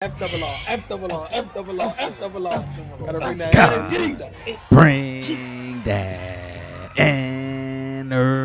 F double R, F double R, F double R, F double R. Gotta bring that God. energy. Bring that energy.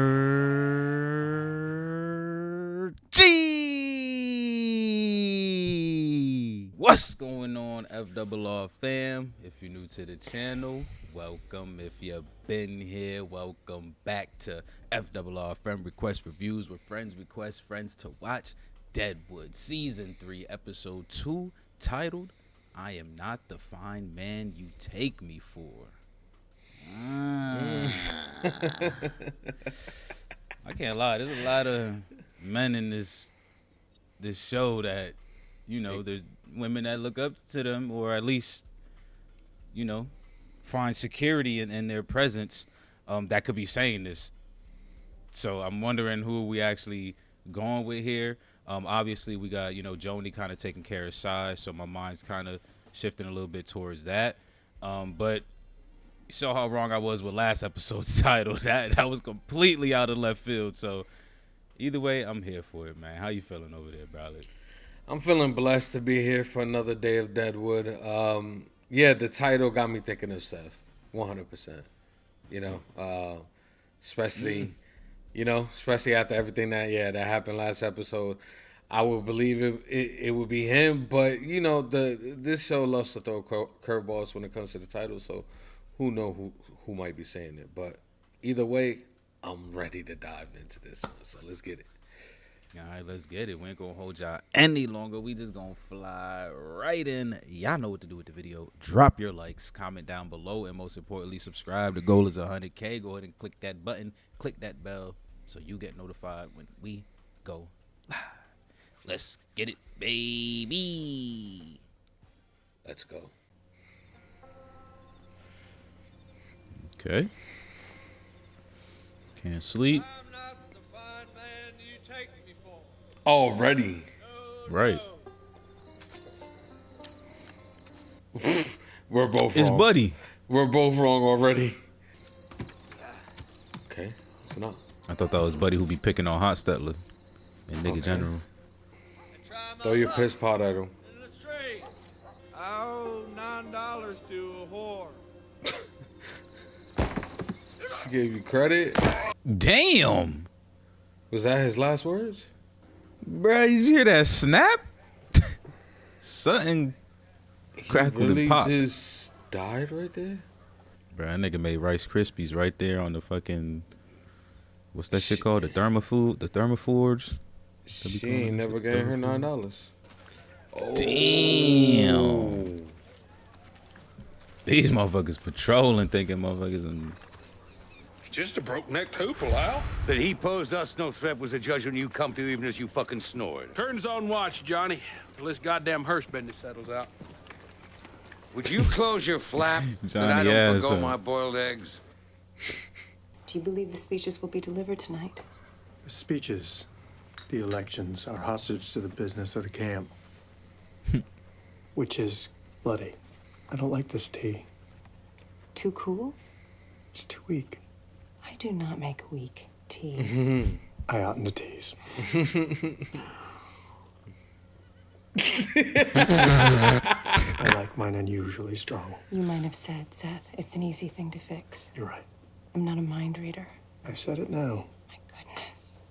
What's going on, FRR fam? If you're new to the channel, welcome. If you've been here, welcome back to FRR Friend Request Reviews, where friends request friends to watch Deadwood Season 3, Episode 2, titled I Am Not the Fine Man You Take Me For. I can't lie. There's a lot of men in this show that, there's women that look up to them, or at least, find security in their presence. That could be saying this. So I'm wondering who we actually going with here. Obviously we got Joni kind of taking care of Sai, so my mind's kind of shifting a little bit towards that. But you saw how wrong I was with last episode's title. That was completely out of left field. So either way, I'm here for it, man. How you feeling over there, brother? I'm feeling blessed to be here for another day of Deadwood. Yeah, the title got me thinking of Seth, 100%. Especially, especially after everything that happened last episode. I would believe it would be him, but this show loves to throw curveballs when it comes to the title, so who might be saying it. But either way, I'm ready to dive into this one, so let's get it. All right, let's get it. We ain't gonna hold y'all any longer. We just gonna fly right in. Y'all know what to do with the video. Drop your likes, comment down below, and most importantly, subscribe. The goal is 100K. Go ahead and click that button, click that bell, so you get notified when we go live. Let's get it, baby. Let's go. Okay. Can't sleep. I'm not the fine man you take me for. Already. No, Right. No. We're both It's wrong. Buddy. We're both wrong already. Okay, what's not? I thought that was Buddy who be picking on Hot Stetler and nigga Okay. general. Throw your piss pot at him. In the street. I owe $9 to a whore. She gave you credit. Damn. Was that his last words? Bruh, did you hear that snap? Something crackled He really and popped. just died right there. Bruh, that nigga made Rice Krispies right there on the fucking, what's that shit called? The thermoforge? She ain't never gave her $9. Oh. Damn. These motherfuckers patrolling, thinking motherfuckers and Just a broke-necked hoople, Al. That he posed us no threat was a judgment you come to even as you fucking snored. Curtains on watch, Johnny. Till this goddamn Hearst business settles out. Would you close your flap that I Johnny don't ass, forgo my boiled eggs? Do you believe the speeches will be delivered tonight? The speeches, the elections are hostage to the business of the camp, which is bloody. I don't like this tea. Too cool? It's too weak. I do not make weak tea. I oughtn't to tease. I like mine unusually strong. You might have said, Seth, it's an easy thing to fix. You're right. I'm not a mind reader. I've said it now. My goodness.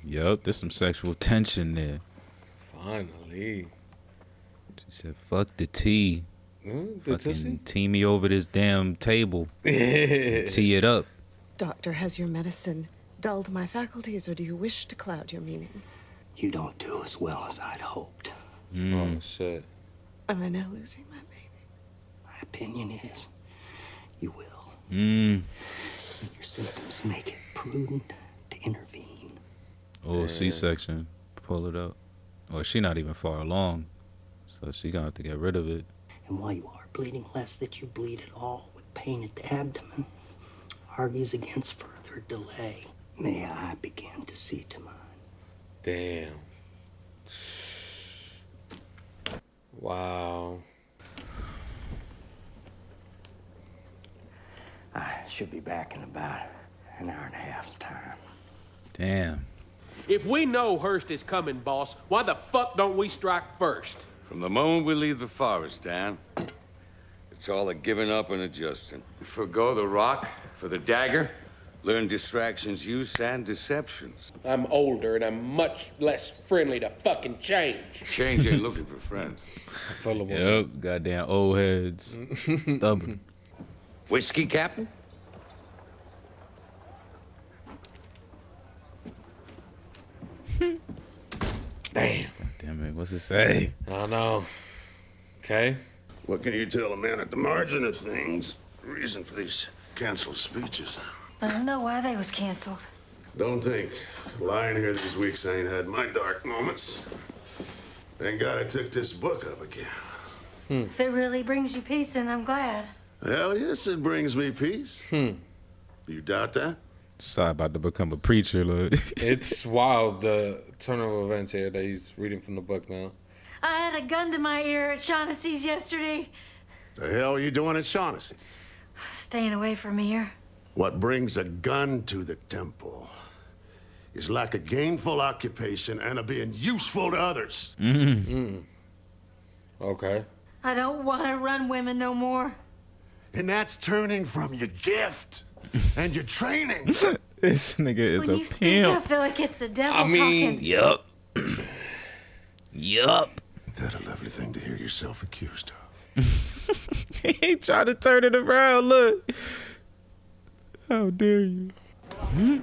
yup, there's some sexual tension there. Finally. She said, fuck the tea. The Fucking tussie? tee me over this damn table. Tee it up. Doctor, has your medicine dulled my faculties, or do you wish to cloud your meaning? You don't do as well as I'd hoped. Oh, shit. Am I now losing my baby? My opinion is you will. Mm. Your symptoms make it prudent to intervene. Oh, C-section. Pull it up. Well, she not even far along, so she gonna have to get rid of it. And while you are bleeding less that you bleed at all with pain at the abdomen, argues against further delay. May I begin to see to mine. Damn. Wow. I should be back in about an hour and a half's time. Damn. If we know Hearst is coming, boss, why the fuck don't we strike first? From the moment we leave the forest, Dan, it's all a giving up and adjusting. You forgo the rock for the dagger? Learn distractions, use, and deceptions. I'm older and I'm much less friendly to fucking change. Change ain't looking for friends. Yep, goddamn old heads. Stubborn. Whiskey, Captain? Damn. Damn it, what's it say? I don't know. Okay. What can you tell a man at the margin of things? Reason for these canceled speeches. I don't know why they was canceled. Don't think. Lying here these weeks, I ain't had my dark moments. Thank God I took this book up again. If it really brings you peace, then I'm glad. Hell yes, it brings me peace. You doubt that? Sorry about to become a preacher, look. It's wild, the turn of events here that he's reading from the book now. I had a gun to my ear at Shaughnessy's yesterday. The hell are you doing at Shaughnessy's? Staying away from here. What brings a gun to the temple is like a gainful occupation and a being useful to others. Okay. I don't want to run women no more. And that's turning from your gift and your training. This nigga is When a you speak, I pimp. feel like it's the devil I mean, talking. Yup. Yup. That's a lovely thing to hear yourself accused of. He ain't trying to turn it around, look. How dare you? That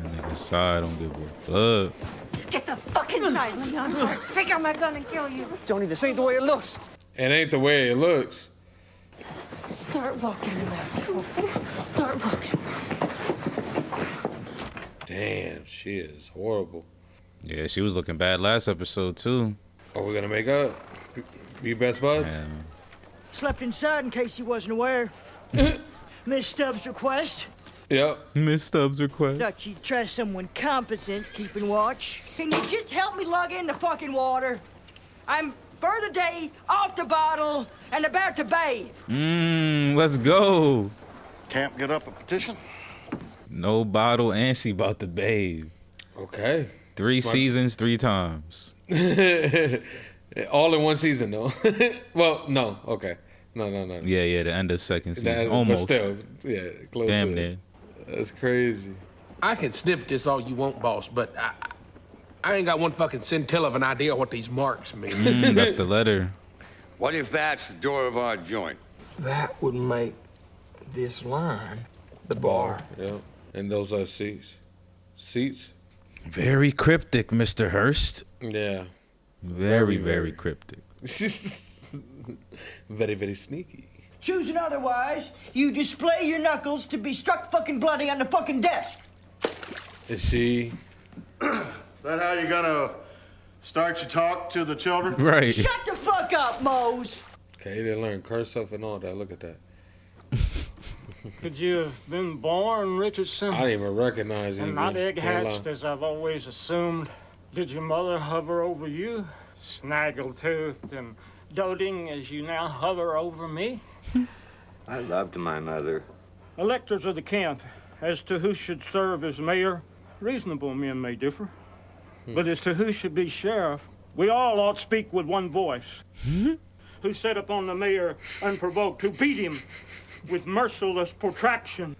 nigga side don't give a fuck. Get the fuck inside, Leon. Or take out my gun and kill you. Tony, this ain't the way it looks. It ain't the way it looks. Start walking, you asshole. Start walking. Damn, she is horrible. Yeah, she was looking bad last episode, too. Are we gonna make up? Be best buds? Yeah. Slept inside in case you wasn't aware. Miss Stubbs' request. Yep. Miss Stubbs' request. Thought you'd try someone competent keeping watch. Can you just help me lug in the fucking water? I'm for the day, off the bottle, and about to bathe. Let's go. Can't get up a petition? No bottle, and she about to bathe. Okay. 3 seasons, 3 times. All in one season, though. Well, no. Okay. No. Yeah, the end of second season. That, Almost. But still, yeah, close. Damn near. That's crazy. I can sniff this all you want, boss, but I ain't got one fucking scintilla of an idea what these marks mean. That's the letter. What if that's the door of our joint? That would make this line the bar. Yep. And those are seats. Seats? Very cryptic, Mr. Hearst. Yeah. Very cryptic. Very, very sneaky. Choosing otherwise, you display your knuckles to be struck fucking bloody on the fucking desk. Is she? That how you gonna start your talk to the children? Right. Shut the fuck up, Mose. Okay, they learn curse up and all that. Look at that. Could you have been born, Richardson? I didn't even recognize you. And not egg hatched, as I've always assumed. Did your mother hover over you, snaggle-toothed and doting as you now hover over me? I loved my mother. Electors of the camp, as to who should serve as mayor, reasonable men may differ. But as to who should be sheriff, we all ought speak with one voice. Who set upon the mayor unprovoked, who beat him with merciless protraction.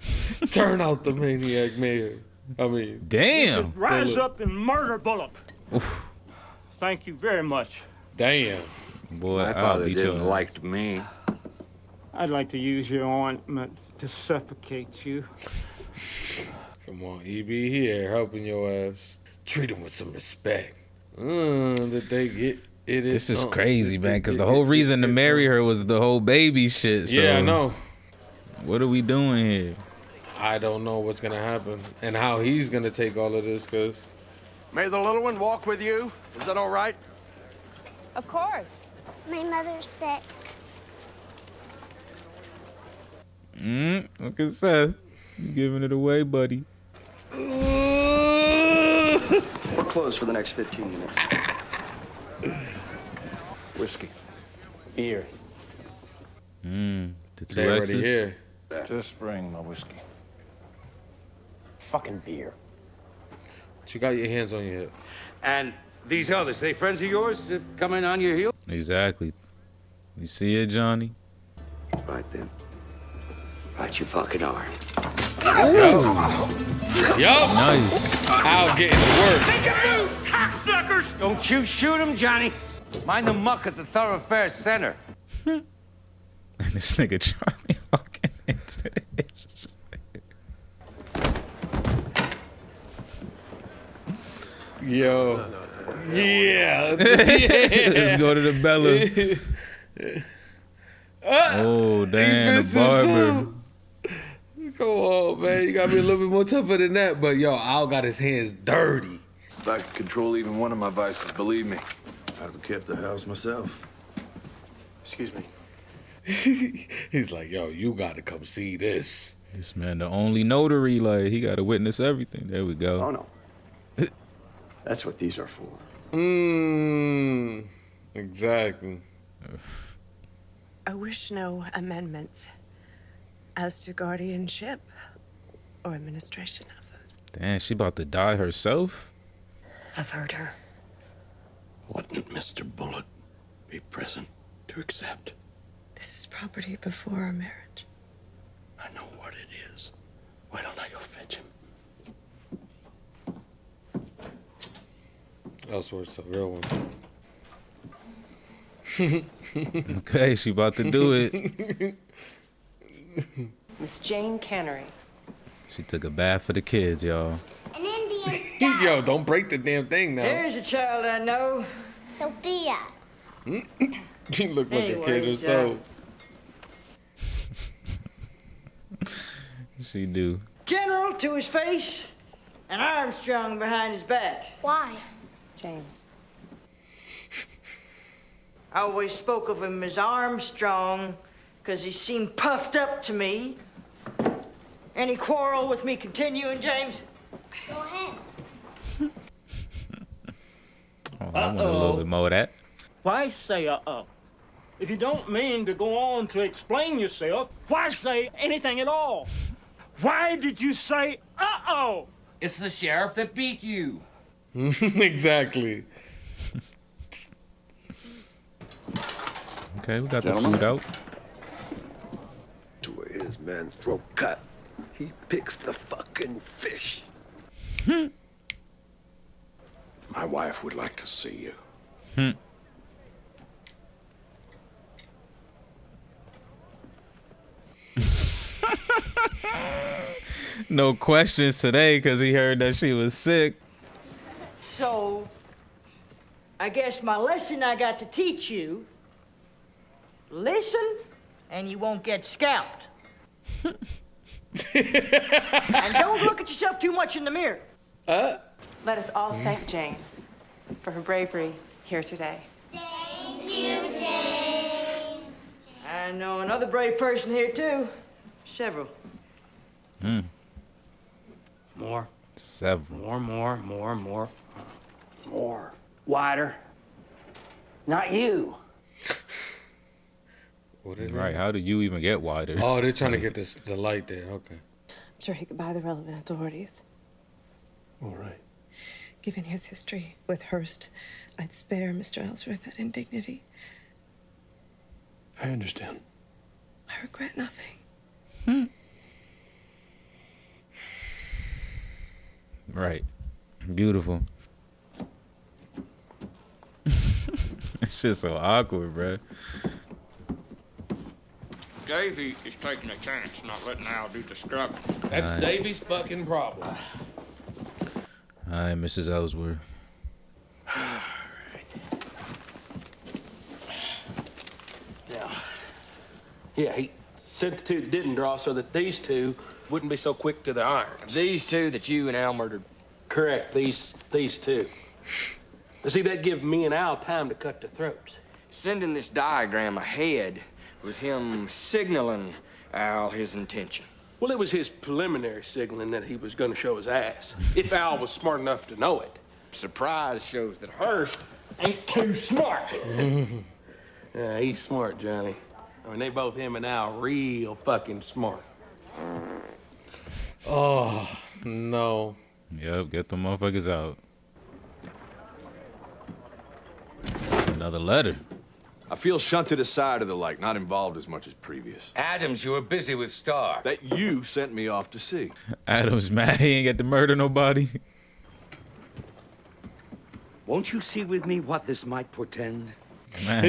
Turn out the maniac mayor. I mean, damn. Rise up and murder Bullock. Thank you very much. Damn. Boy, My father didn't like me. I'd like to use your ointment to suffocate you. Come on, EB here helping your ass. Treat him with some respect. That they get it. This is crazy, man, because the whole reason to marry her was the whole baby shit. So yeah, I know. What are we doing here? I don't know what's gonna happen and how he's gonna take all of this, cause. May the little one walk with you? Is that all right? Of course. My mother's sick. Look at Seth. You giving it away, buddy. We're closed for the next 15 minutes. Whiskey. Beer. The two They already X's. here. Just bring my whiskey. Fucking beer. She got your hands on your hip. And these others, they friends of yours that come in on your heel? Exactly. You see it, Johnny? Right then. Right your fucking arm. Yup. Nice. Al getting to work. Make a move, cocksuckers! Don't you shoot him, Johnny. Mind the muck at the thoroughfare center. And this nigga Charlie walking into this. Yo. Yeah. Let's go to the Bella. Oh, damn, the barber. Come on, man. You gotta be a little bit more tougher than that. But yo, Al got his hands dirty. If I could control even one of my vices, believe me, I'd have kept the house myself. Excuse me. He's like, yo, you gotta come see this. This man, the only notary, like, he gotta witness everything. There we go. Oh, no. That's what these are for. Exactly. I wish no amendments as to guardianship or administration of those. Damn, she about to die herself? I've heard her. Wouldn't Mr. Bullock be present to accept? This is property before our marriage. I know what it is. Why don't I go fetch him? Ellsworth's a real one. Okay, she about to do it. Miss Jane Cannery. She took a bath for the kids, y'all. An Indian. Yo, don't break the damn thing now. There's a child I know. Sophia. You look like a kid Anyways, herself. She do. General to his face, and Armstrong behind his back. Why? James. I always spoke of him as Armstrong because he seemed puffed up to me. Any quarrel with me continuing, James? Go ahead. Oh, I want a little bit more of that. Why say uh-oh? If you don't mean to go on to explain yourself, why say anything at all? Why did you say uh-oh? It's the sheriff that beat you. Exactly. Okay, we got the food out. To his man's throat cut. He picks the fucking fish. My wife would like to see you. No questions today because he heard that she was sick. So, I guess my lesson I got to teach you, listen and you won't get scalped. And don't look at yourself too much in the mirror. Let us all thank Jane for her bravery here today. Thank you, Jane. I know another brave person here too. Several. More. Several. More. Wider. Not you. Right, how do you even get wider? Oh, they're trying to get the light there. Okay. I'm sure he could buy the relevant authorities. All right. Given his history with Hearst, I'd spare Mr. Ellsworth that indignity. I understand. I regret nothing. Right. Beautiful. It's just so awkward, bro. Daisy is taking a chance, not letting Al do the scrubbing. That's Davy's fucking problem. Hi, Mrs. Ellsworth. Yeah, he sent the two that didn't draw so that these two wouldn't be so quick to the irons. These two that you and Al murdered. Correct, these two. Now, see, that give me and Al time to cut the throats. Sending this diagram ahead was him signaling Al his intention. Well, it was his preliminary signaling that he was gonna show his ass, if Al was smart enough to know it. Surprise shows that Hearst ain't too smart. Yeah, he's smart, Johnny. I mean, they both, him and Al, real fucking smart. Oh, no. Yep, get the motherfuckers out. Another letter. I feel shunted aside to the like, not involved as much as previous. Adams, you were busy with Star. That you sent me off to see. Adam's mad he ain't got to murder nobody. Won't you see with me what this might portend? Man.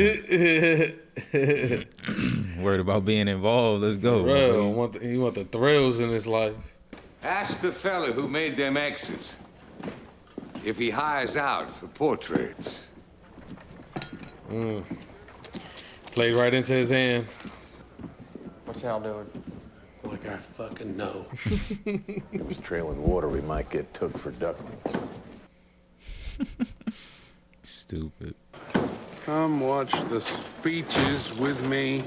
Worried about being involved. Let's go. Real. He want the thrills in his life. Ask the fella who made them X's if he hires out for portraits. Played right into his hand. What's Al doing? Like I fucking know. If it was trailing water, we might get took for ducklings. Stupid. Come watch the speeches with me.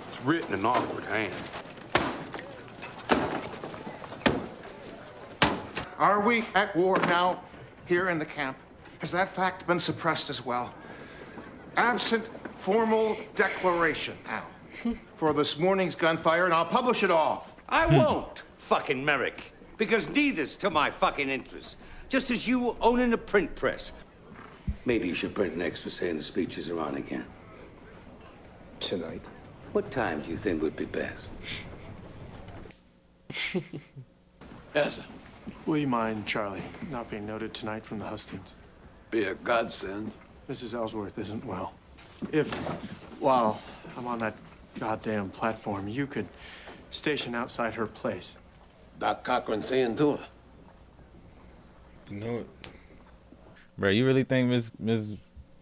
It's written in awkward hand. Are we at war now here in the camp? Has that fact been suppressed as well? Absent formal declaration, Al, for this morning's gunfire, and I'll publish it all. I won't, fucking Merrick, because neither's to my fucking interest. Just as you owning a print press. Maybe you should print an extra saying the speeches are on again. Tonight. What time do you think would be best? Yes. Will you mind, Charlie, not being noted tonight from the hustings? Be a godsend. Mrs. Ellsworth isn't well. If, while I'm on that goddamn platform, you could station outside her place. Doc Cochran saying to her. You know it. Bro, you really think Miss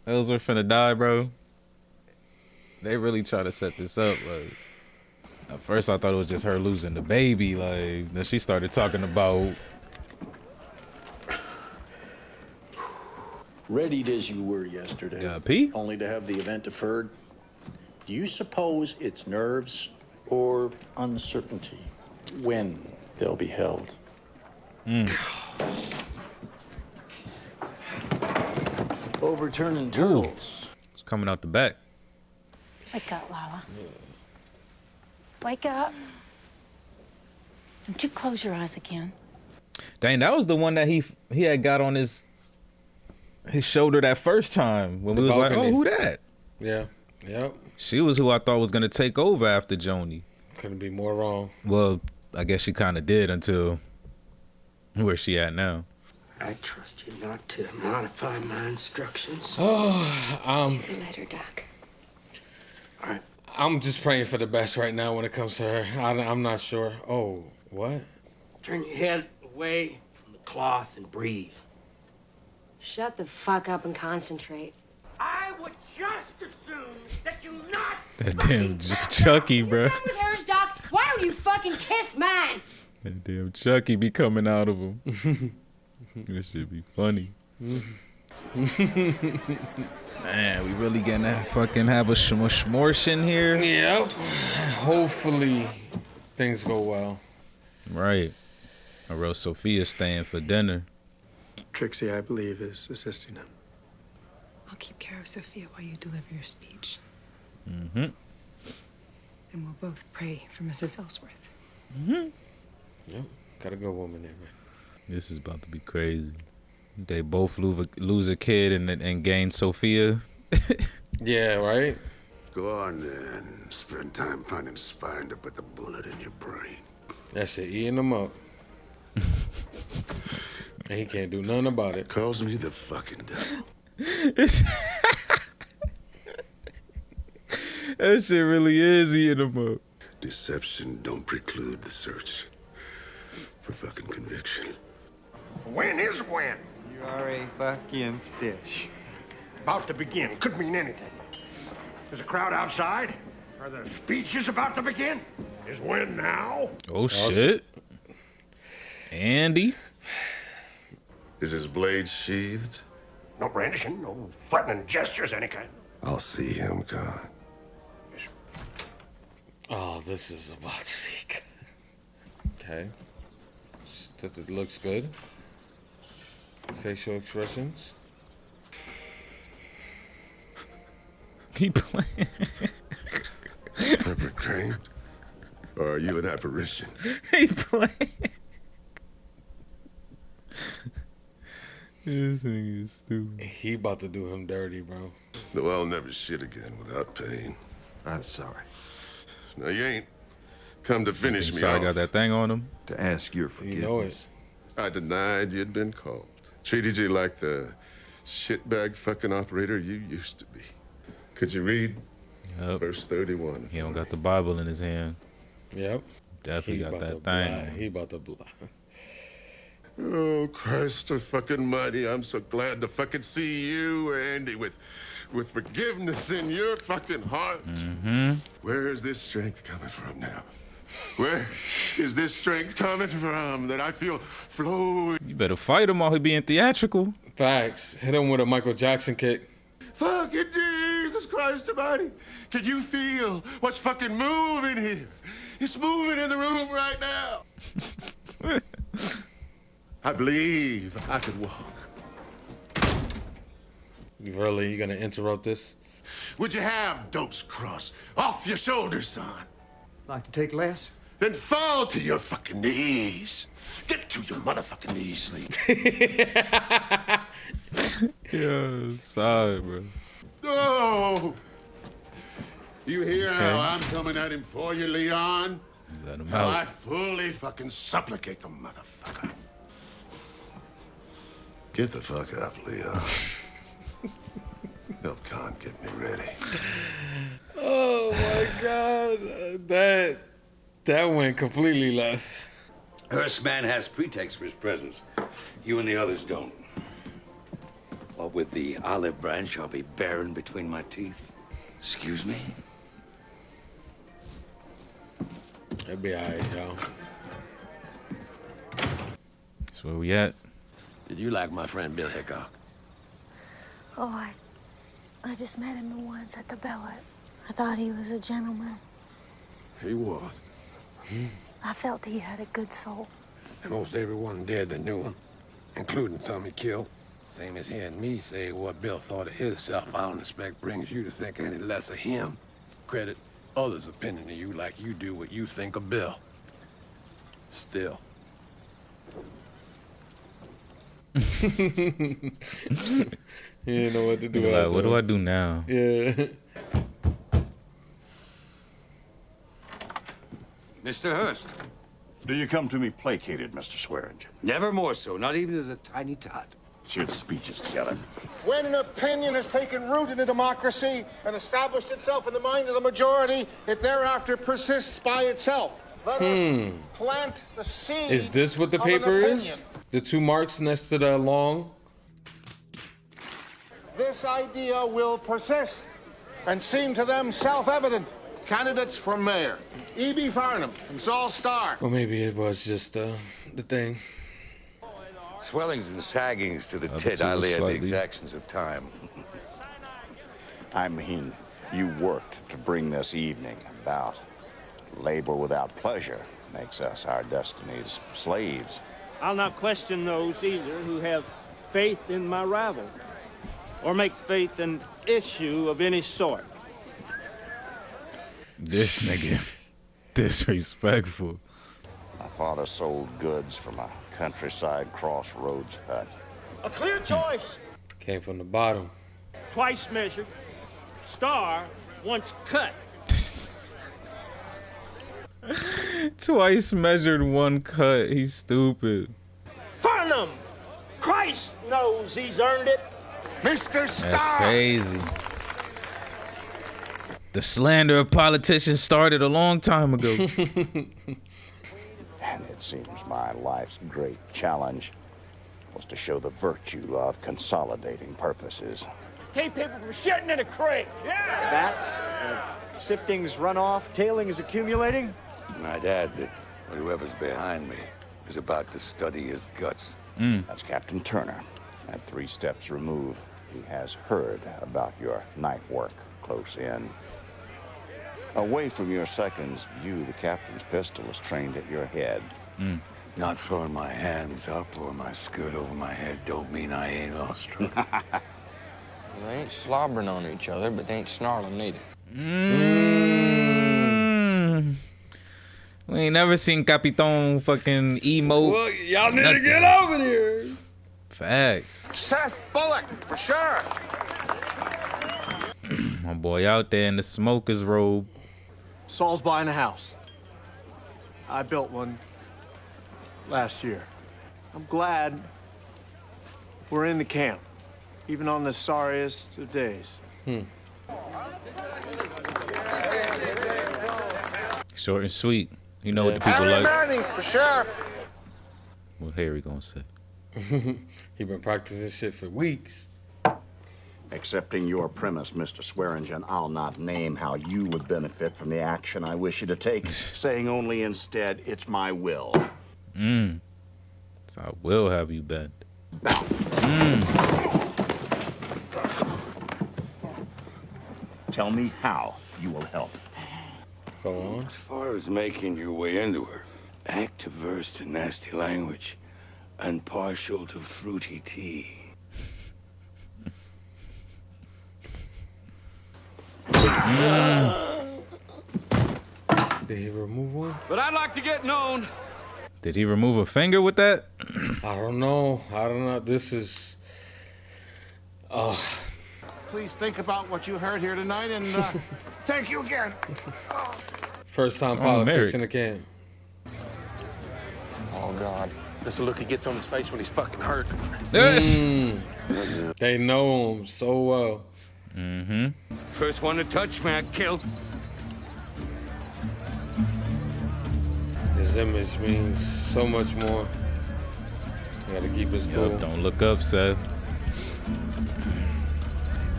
Ellsworth finna die, bro? They really try to set this up. Like, at first I thought it was just her losing the baby. Like, then she started talking about. Readied as you were yesterday. Got pee? Only to have the event deferred. Do you suppose it's nerves or uncertainty when they'll be held? Overturning turtles. It's coming out the back. Wake up, Lala. Wake up. Don't you close your eyes again. Dang, that was the one that he had got on his shoulder that first time when we was like, oh, who that? Yeah. Yep. She was who I thought was gonna take over after Joni. Couldn't be more wrong. Well, I guess she kind of did until where she at now. I trust you not to modify my instructions. See you later, Doc. All right. I'm just praying for the best right now when it comes to her. I'm not sure. Oh, what? Turn your head away from the cloth and breathe. Shut the fuck up and concentrate. I would just assume that you not. That damn Chucky, bro. There's Doc. Why don't you fucking kiss mine? That damn Chucky be coming out of him. This should be funny. Man, we really gonna fucking have a schmorsh in here? Yep. Hopefully things go well. Right. Or else Sophia's staying for dinner. Trixie, I believe, is assisting him. I'll keep care of Sophia while you deliver your speech. Mm-hmm. And we'll both pray for Mrs. Ellsworth. Mm-hmm. Yep. Got a good woman there, man. This is about to be crazy. They both lose a kid and gain Sophia. Yeah, right? Go on then. Spend time finding a spine to put the bullet in your brain. That shit eating him up. And he can't do nothing about it. Calls me the fucking devil. That shit really is eating him up. Deception don't preclude the search for fucking conviction. When is when? You are a fucking stitch. About to begin. Could mean anything. There's a crowd outside. Are the speeches about to begin? Is when now? Oh, shit. Andy? Is his blade sheathed? No brandishing, no threatening gestures, any kind. I'll see him gone. Oh, this is about to be good. Okay. That looks good. Facial expressions. He playing. Perfect Crane? Or are you an apparition? He playing. This thing is stupid. He about to do him dirty, bro. No, I'll never shit again without pain. I'm sorry. No, you ain't come to finish me Sorry, off. got that thing on him. To ask your forgiveness. You know it. I denied you'd been called. Treated you like the shitbag fucking operator you used to be. Could you read? Yep. Verse 31. He don't got the Bible in his hand. Yep. Definitely He got about that to thing. blind. He about to blind. Oh, Christ the fucking mighty. I'm so glad to fucking see you, Andy, with forgiveness in your fucking heart. Mm-hmm. Where is this strength coming from now? Where is this strength coming from that I feel flowing? You better fight him while he being theatrical. Facts. Hit him with a Michael Jackson kick. Fucking Jesus Christ almighty. Can you feel what's fucking moving here? It's moving in the room right now. I believe I could walk. You gonna interrupt this? Would you have Dope's cross off your shoulders, son? Like to take less? Then fall to your fucking knees. Get to your motherfucking knees, Sleep. Yeah, sorry, bro. No! You hear Okay. how I'm coming at him for you, Leon? Let him How I out. fully fucking supplicate the motherfucker. Get the fuck up, Leon. Help Khan get me ready. Oh my God, that went completely left. Hearst man has pretext for his presence. You and the others don't. What with the olive branch I'll be bearing between my teeth. Excuse me? It'll be alright, y'all. That's where we at. Did you like my friend Bill Hickok? Oh, I just met him once at the Bella. I thought he was a gentleman. He was. I felt he had a good soul. Most everyone dead that knew him, including some he killed. Same as hearing me say what Bill thought of himself, I don't expect brings you to think any less of him. Credit others' opinion of you like you do what you think of Bill. Still. He didn't know what to do. Like, what do I do now? Yeah. Mr. Hearst. Do you come to me placated, Mr. Swearengen? Never more so, not even as a tiny tot. Let's hear the speeches together. When an opinion has taken root in a democracy and established itself in the mind of the majority, it thereafter persists by itself. Let us plant the seed. Is this what the of an paper opinion. is? The two marks next to the long? This idea will persist and seem to them self-evident. Candidates for mayor, E.B. Farnham and Saul Starr. Or maybe it was just the thing. Swellings and saggings to the Up tit to I lay at the slightly. exactions of time. I mean, you worked to bring this evening about. Labor without pleasure makes us our destiny's slaves. I'll not question those either who have faith in my rival or make faith an issue of any sort. This nigga disrespectful. My father sold goods from a countryside crossroads hut. A clear choice. Came from the bottom. Twice measured. Star once cut. Twice measured, one cut. He's stupid. Farnham! Christ knows he's earned it. Mr. Starr! That's crazy. The slander of politicians started a long time ago. And it seems my life's great challenge was to show the virtue of consolidating purposes. Keep people from shitting in a creek. Yeah! That, sifting's runoff, tailing is accumulating. I'd add that whoever's behind me is about to study his guts. That's Captain Turner. At 3 steps removed, he has heard about your knife work close in. Away from your second's view, the captain's pistol is trained at your head. Not throwing my hands up or my skirt over my head don't mean I ain't awestruck. They ain't slobbering on each other, but they ain't snarling neither. We ain't never seen Capitan fucking emote. Well, y'all need to get over there. Facts. Seth Bullock for sheriff. My boy out there in the smoker's robe. Saul's buying a house. I built one last year. I'm glad we're in the camp, even on the sorriest of days. Short and sweet. You know what the people Harry like. Manning for sheriff. What Harry gonna say? He been practicing shit for weeks. Accepting your premise, Mr. Swearengen, I'll not name how you would benefit from the action I wish you to take, saying only instead, it's my will. So I will have you bent. Tell me how you will help. Go on. As far as making your way into her, act averse to nasty language and partial to fruity tea. Did he remove one? But I'd like to get known. Did he remove a finger with that? I don't know. This is. Please think about what you heard here tonight, and thank you again. First time Oh, politics Merrick. in the camp. Oh, God. That's the look he gets on his face when he's fucking hurt. Yes. They know him so well. First one to touch me, I kill. His image means so much more. You gotta keep his cool. Yo, don't look up, Seth.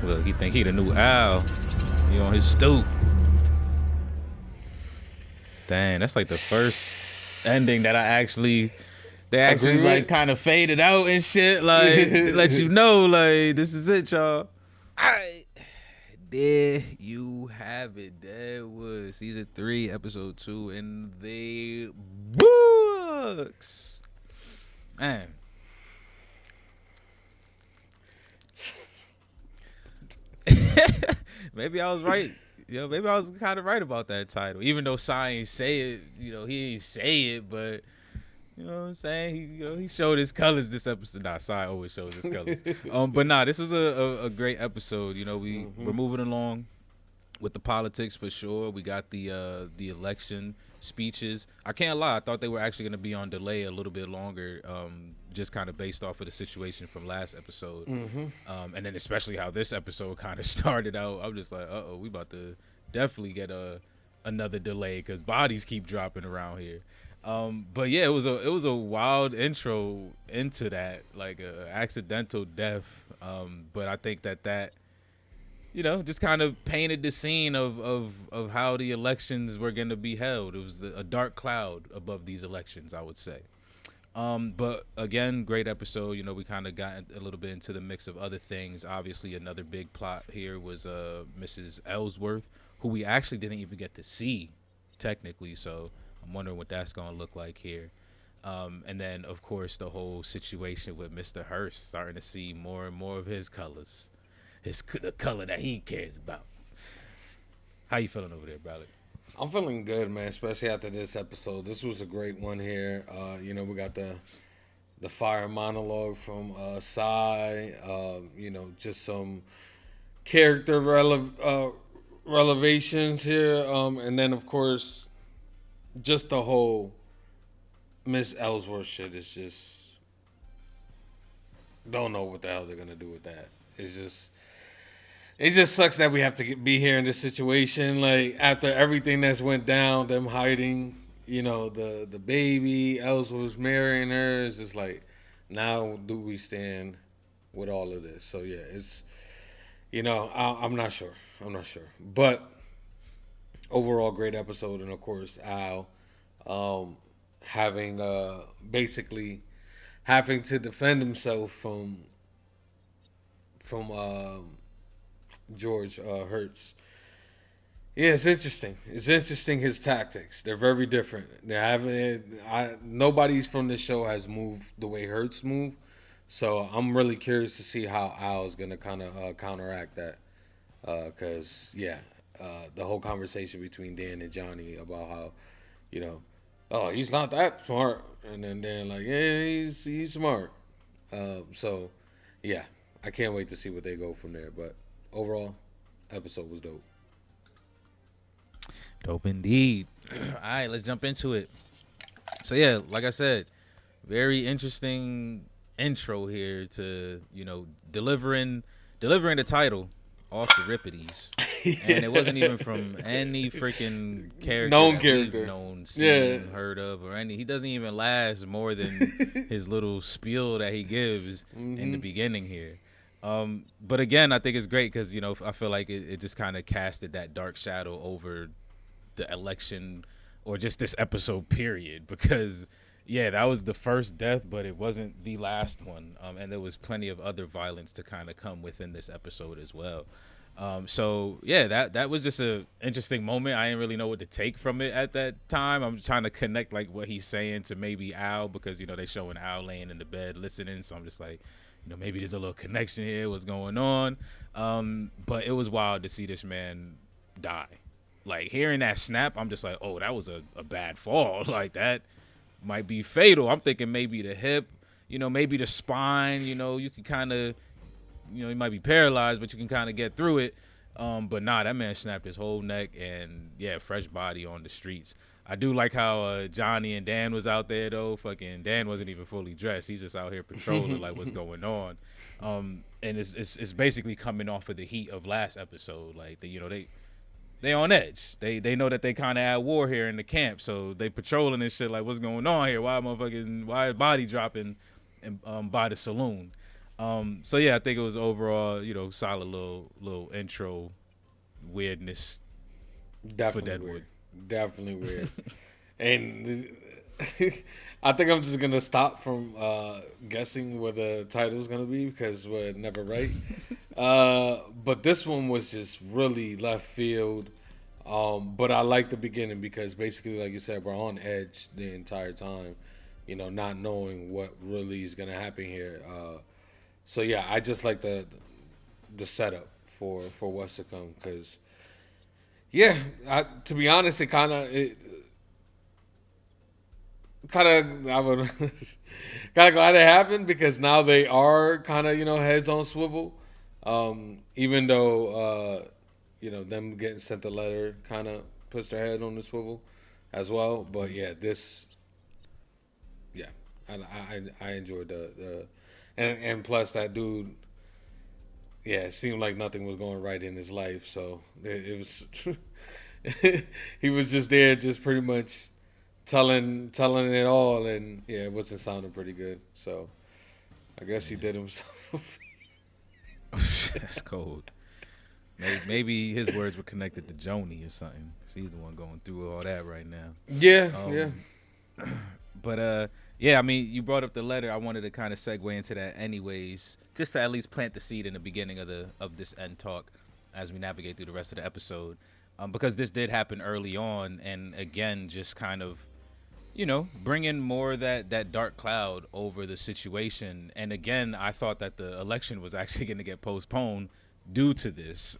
Look, he think he the new Al. He on his stoop. Dang, that's like the first ending that they actually Agree like with. kind of faded out and shit. Like, let you know, like, this is it, y'all. Alright. There you have it. Deadwood, season 3, episode 2 in the books. Man. Maybe I was right. Maybe I was kind of right about that title. Even though Sai ain't say it, he ain't say it, but you know what I'm saying? He showed his colors this episode. Nah, Sai always shows his colors. But nah, this was a great episode. We're moving along with the politics for sure. We got the election speeches. I can't lie, I thought they were actually gonna be on delay a little bit longer, just kind of based off of the situation from last episode. And then especially how this episode kind of started out. I'm just like, we about to definitely get another delay because bodies keep dropping around here. But yeah, it was a wild intro into that, like a accidental death. But I think that just kind of painted the scene of how the elections were going to be held. It was a dark cloud above these elections, I would say. But again, great episode. We kind of got a little bit into the mix of other things. Obviously, another big plot here was Mrs. Ellsworth, who we actually didn't even get to see, technically. So I'm wondering what that's going to look like here. And then, of course, the whole situation with Mr. Hearst, starting to see more and more of his colors. The color that he cares about. How you feeling over there, brother? I'm feeling good, man, especially after this episode. This was a great one here. We got the fire monologue from Sai. Just some character relevations here. And then, of course, just the whole Miss Ellsworth shit is just... Don't know what the hell they're going to do with that. It just sucks that we have to be here in this situation. Like, after everything that's went down, them hiding, the baby, Ellsworth's marrying her. It's just like, now do we stand with all of this? So, yeah, it's, I'm not sure. But overall, great episode. And, of course, Al basically having to defend himself from George Hearst. Yeah, it's interesting. It's interesting, his tactics. They're very different. Nobody's from this show has moved the way Hearst moved. So I'm really curious to see how Al's going to kind of counteract that. Because, the whole conversation between Dan and Johnny about how, he's not that smart. And then Dan like, yeah, he's smart. So, yeah, I can't wait to see what they go from there. But overall, episode was dope. Dope indeed. All right, let's jump into it. So yeah, like I said, very interesting intro here to delivering the title off the Rippities. And it wasn't even from any freaking character Known that character. we've known, seen, heard of, or any. He doesn't even last more than his little spiel that he gives in the beginning here. But again, I think it's great because I feel like it just kind of casted that dark shadow over the election or just this episode period, because that was the first death, but it wasn't the last one. And there was plenty of other violence to kind of come within this episode as well. So that was just a interesting moment. I didn't really know what to take from it at that time. I'm trying to connect like what he's saying to maybe Al, because they showing Al laying in the bed listening, so I'm just like, maybe there's a little connection here, what's going on. But it was wild to see this man die. Like, hearing that snap, I'm just like, oh, that was a bad fall. Like, that might be fatal. I'm thinking maybe the hip, maybe the spine, you can kind of, you might be paralyzed, but you can kind of get through it. But nah, that man snapped his whole neck, and fresh body on the streets. I do like how Johnny and Dan was out there, though. Fucking Dan wasn't even fully dressed. He's just out here patrolling like what's going on. And it's basically coming off of the heat of last episode. Like, they on edge. They know that they kind of at war here in the camp, so they patrolling and shit like, what's going on here? Why is body dropping by the saloon? So I think it was overall, solid little intro weirdness for Deadwood. Weird. Definitely weird. And I think I'm just gonna stop from guessing what the title's gonna be, because we're never right. But this one was just really left field. But I like the beginning because basically, like you said, we're on edge the entire time, not knowing what really is gonna happen here. So I just like the setup for what's to come, because to be honest, I would kind of glad it happened, because now they are kind of heads on swivel. Even though them getting sent the letter kind of puts their head on the swivel as well. But I enjoyed the and plus that dude, it seemed like nothing was going right in his life, so it was he was just there, just pretty much telling it all, and it wasn't sounding pretty good. So I guess he did himself. That's cold. Maybe his words were connected to Joni or something. She's the one going through all that right now. Yeah. But I mean, you brought up the letter. I wanted to kind of segue into that anyways, just to at least plant the seed in the beginning of this end talk as we navigate through the rest of the episode. Because this did happen early on, and again, just kind of, bringing more of that dark cloud over the situation. And again, I thought that the election was actually going to get postponed due to this.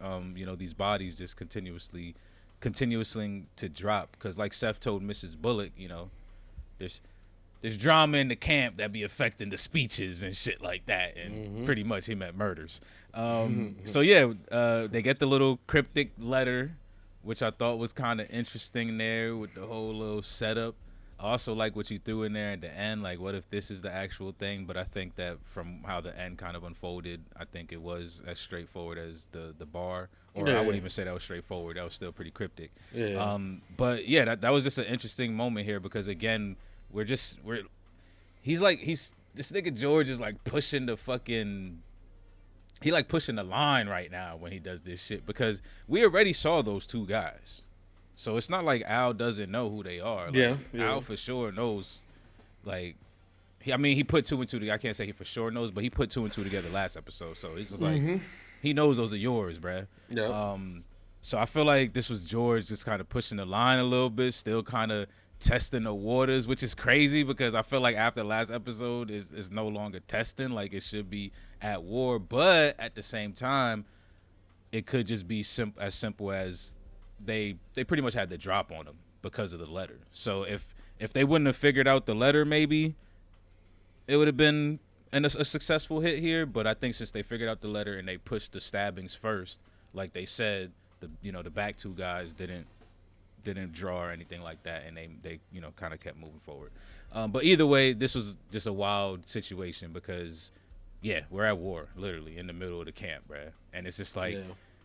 These bodies just continuously to drop, because like Seth told Mrs. Bullock, there's drama in the camp that be affecting the speeches and shit like that, and pretty much he meant murders. So they get the little cryptic letter, which I thought was kind of interesting there with the whole little setup. I also like what you threw in there at the end, like, what if this is the actual thing? But I think that from how the end kind of unfolded, I think it was as straightforward as the bar. Or I wouldn't even say that was straightforward. That was still pretty cryptic. But that was just an interesting moment here, because again, this nigga George is like pushing the fucking, he like pushing the line right now when he does this shit, because we already saw those two guys. So it's not like Al doesn't know who they are. Like, Al for sure knows. Like, he put two and two together. I can't say he for sure knows, but he put two and two together last episode. So it's just like, he knows those are yours, bruh. Yeah. So I feel like this was George just kind of pushing the line a little bit, still kind of testing the waters, which is crazy, because I feel like after the last episode is no longer testing. Like, it should be at war. But at the same time, it could just be as simple as they pretty much had the drop on them because of the letter. So if they wouldn't have figured out the letter, maybe it would have been and a successful hit here. But I think since they figured out the letter and they pushed the stabbings first, like they said, the back two guys didn't draw or anything like that, and they kind of kept moving forward. But either way, this was just a wild situation because, yeah, we're at war, literally in the middle of the camp, bruh. And it's just like,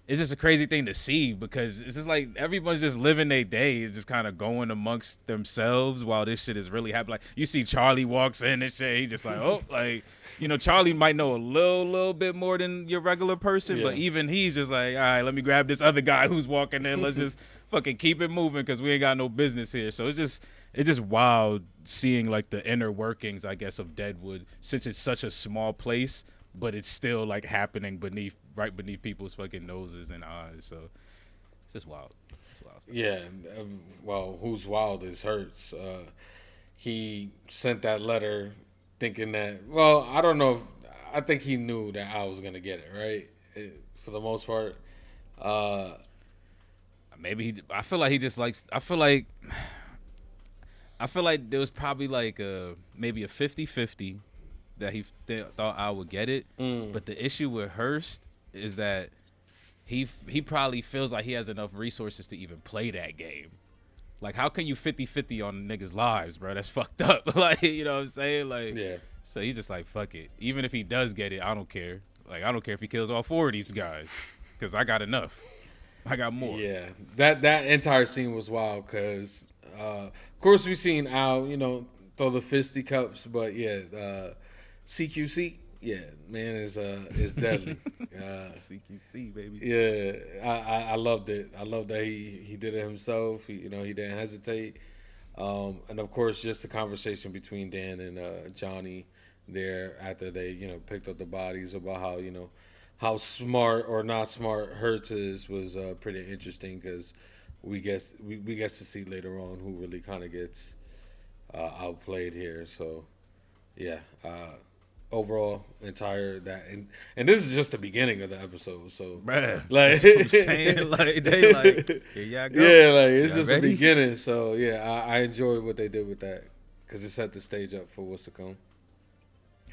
it's just a crazy thing to see because it's just like everyone's just living their day, just kind of going amongst themselves while this shit is really happening. Like you see Charlie walks in and shit, he's just like, oh, like, Charlie might know a little bit more than your regular person, but even he's just like, all right, let me grab this other guy who's walking in. Let's just fucking keep it moving because we ain't got no business here. So it's just wild seeing like the inner workings, I guess, of Deadwood since it's such a small place, but it's still like happening right beneath people's fucking noses and eyes. So it's just wild. It's wild stuff. Yeah. Well, who's wild is Hearst. He sent that letter thinking that, well, I don't know. I think he knew that I was going to get it, right? For the most part. Maybe I feel like he just likes. I feel like there was probably like maybe a 50-50 that he thought I would get it. But the issue with Hearst is that he probably feels like he has enough resources to even play that game. Like, how can you 50-50 on niggas' lives, bro? That's fucked up. Like, you know what I'm saying? Like, yeah. So he's just like, fuck it. Even if he does get it, I don't care. Like, I don't care if he kills all 4 of these guys because I got enough. I got more. Yeah, that entire scene was wild because, of course, we seen Al, throw the fisticuffs, but yeah, CQC, yeah, man is deadly. CQC, baby. Yeah, I loved it. I love that he did it himself. He didn't hesitate, and of course, just the conversation between Dan and Johnny there after they picked up the bodies about how smart or not smart Hearst is was pretty interesting because we get to see later on who really kind of gets outplayed here. So yeah, overall entire that and this is just the beginning of the episode. So man, like that's what I'm saying, like they like here y'all go. Yeah, like it's y'all just ready? the beginning. So yeah, I enjoyed what they did with that because it set the stage up for what's to come.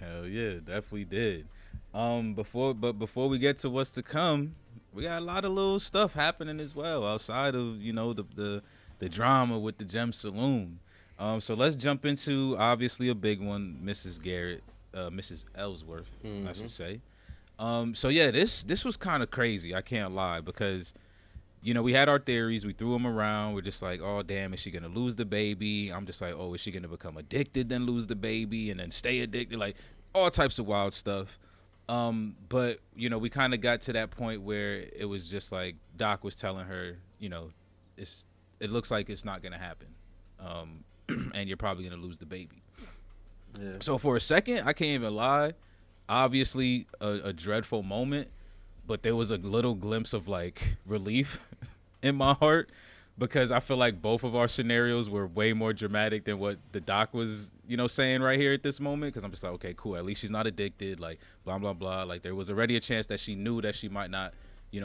Hell yeah, definitely did. Before we get to what's to come, we got a lot of little stuff happening as well outside of the drama with the Gem Saloon. So let's jump into obviously a big one, Mrs. Ellsworth, I should say. So yeah, this was kind of crazy. I can't lie because we had our theories. We threw them around. We're just like, oh damn, is she gonna lose the baby? I'm just like, oh, is she gonna become addicted then lose the baby and then stay addicted? Like all types of wild stuff. But we kind of got to that point where it was just like Doc was telling her, it looks like it's not gonna happen, and you're probably gonna lose the baby. Yeah. So for a second, I can't even lie. Obviously, a dreadful moment, but there was a little glimpse of like relief in my heart because I feel like both of our scenarios were way more dramatic than what the Doc was, saying right here at this moment. Because I'm just like, okay, cool. At least she's not addicted. Like, blah, blah, blah. Like, there was already a chance that she knew that she might not,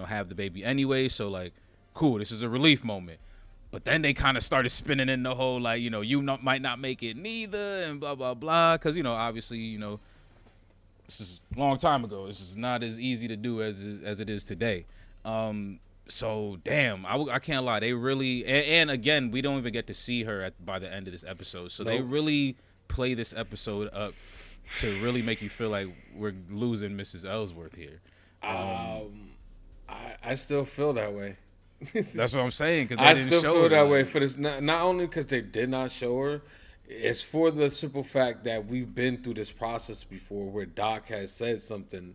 have the baby anyway. So, like, cool. This is a relief moment. But then they kind of started spinning in the whole, like, might not make it neither and blah, blah, blah. Because, obviously, this is a long time ago. This is not as easy to do as it is today. So damn, I can't lie. They really and again, we don't even get to see her by the end of this episode. So they really play this episode up to really make you feel like we're losing Mrs. Ellsworth here. I still feel that way. That's what I'm saying. Cause I still feel that way for this. Not only because they did not show her, it's for the simple fact that we've been through this process before, where Doc has said something,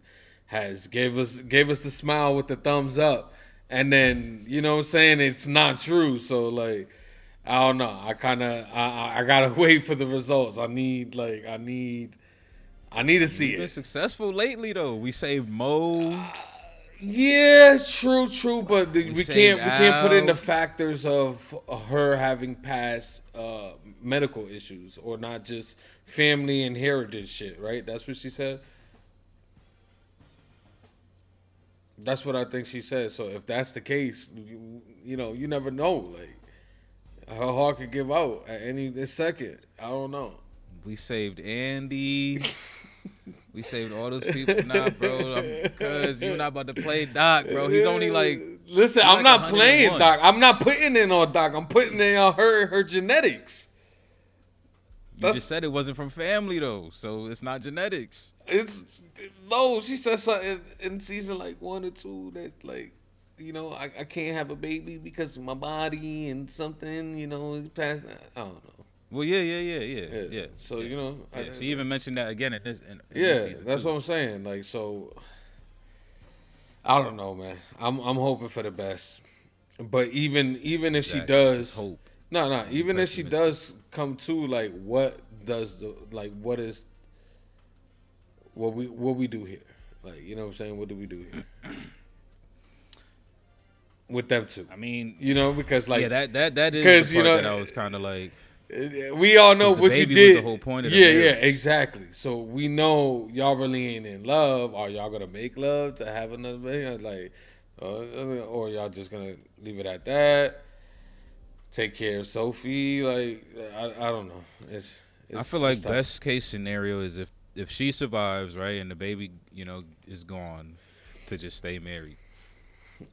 gave us the smile with the thumbs up. And then, what I'm saying, it's not true. So, like, I don't know. I gotta wait for the results. I need to see it. Been successful lately, though. We saved Mo. Yeah, true. But we can't put in the factors of her having past medical issues or not just family inherited shit, right? That's what she said. That's what I think she said. So if that's the case, you never know. Like, her heart could give out at any second. I don't know. We saved Andy. We saved all those people. Nah, bro. Because you're not about to play Doc, bro. He's only like. Listen, he's I'm like not playing 101. Doc. I'm not putting it on Doc. I'm putting it on her genetics. You just said it wasn't from family though, so it's not genetics. No, she said something in season like 1 or 2 that like, you know, I can't have a baby because of my body and something, you know, past. I don't know. Well, yeah. So you know, she even mentioned that again in this. In yeah, this season that's too. what I'm saying. Like, so I don't know, man. I'm hoping for the best, but even if she does, hope. No, even if she does come to, like, what we do here, like, you know what I'm saying? What do we do here with them two? I mean, you know, because like that is the part that I was kind of like. We all know what you did. Was the whole point of the yeah, marriage. exactly. So we know y'all really ain't in love. Are y'all gonna make love to have another baby? Like, or y'all just gonna leave it at that? Take care of Sophie. Like, I don't know. It's I feel like tough. best case scenario is if she survives, right, and the baby, you know, is gone, to just stay married.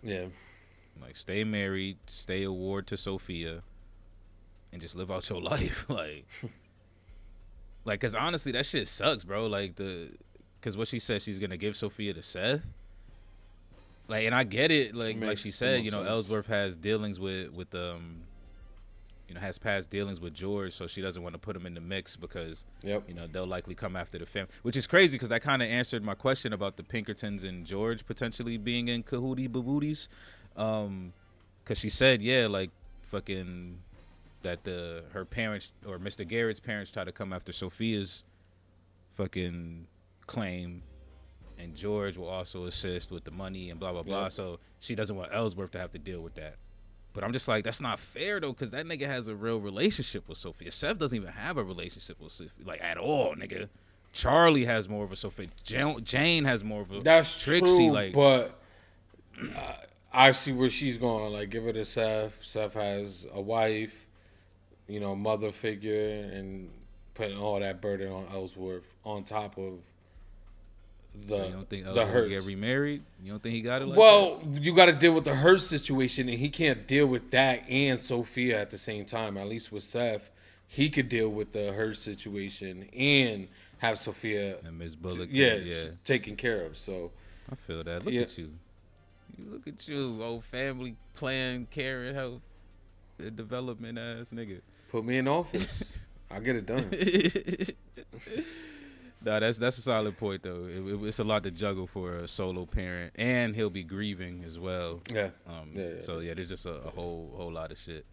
Yeah. Like, stay married, stay a ward to Sophia, and just live out your life. Like, cause honestly, that shit sucks, bro. Like, cause what she said, she's gonna give Sophia to Seth. Like, and I get it. Like she said, you know, Ellsworth has dealings with you know, has past dealings with George, so she doesn't want to put him in the mix because, you know, they'll likely come after the family. Which is crazy because that kind of answered my question about the Pinkertons and George potentially being in cahooty babooties. Because she said, yeah, like, fucking, that her parents, or Mr. Garrett's parents, try to come after Sophia's fucking claim, and George will also assist with the money and blah, blah, blah. So she doesn't want Ellsworth to have to deal with that. But I'm just like, that's not fair, though, because that nigga has a real relationship with Sophia. Seth doesn't even have a relationship with Sophia, like, at all, nigga. Charlie has more of a Sophia. Jane has more of a That's Trixie, true, like, but I see where she's going. Like, give her to Seth. Seth has a wife, you know, mother figure, and putting all that burden on Ellsworth on top of so you don't think the Ellsworth Hearst. will get remarried? You don't think he got it like well, that? you got to deal with the Hearst situation, and he can't deal with that and Sophia at the same time. At least with Seth, he could deal with the Hearst situation and have Sophia and Ms. Bullock, taken care of. So I feel that. Look at you. Look at you, old family plan, caring, health, development ass nigga. Put me in office. I'll get it done. Nah, that's a solid point though. It's a lot to juggle for a solo parent, and he'll be grieving as well. Yeah. So yeah, there's just a whole lot of shit.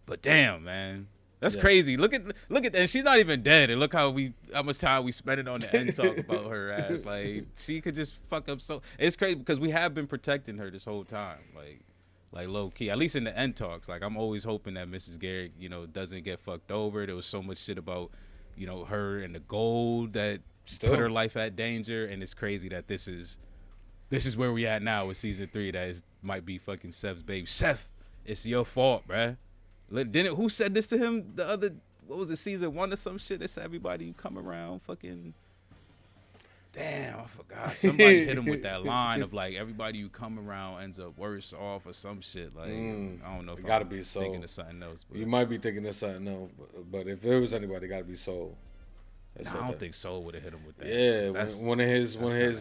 But damn, man, that's Yeah. crazy. Look at, and she's not even dead. And look how much time we spent it on the end talk about her ass. Like, she could just fuck up. So it's crazy because we have been protecting her this whole time. Like low key, at least in the end talks. Like, I'm always hoping that Mrs. Garrett, you know, doesn't get fucked over. There was so much shit about, you know, her and the gold that put her life at danger, and it's crazy that this is where we at now with season 3. That might be fucking Seth's baby. Seth, it's your fault, bruh. Who said this to him the other? What was it, season 1 or some shit? They said everybody you come around, fucking. Damn, I forgot. Somebody hit him with that line of like, everybody you come around ends up worse off or some shit. Like, I don't know if it gotta I'm be Soul. thinking of something else. But You might be thinking of something else, but if there was anybody, it gotta be Soul. I don't think Soul would have hit him with that. Yeah, one of his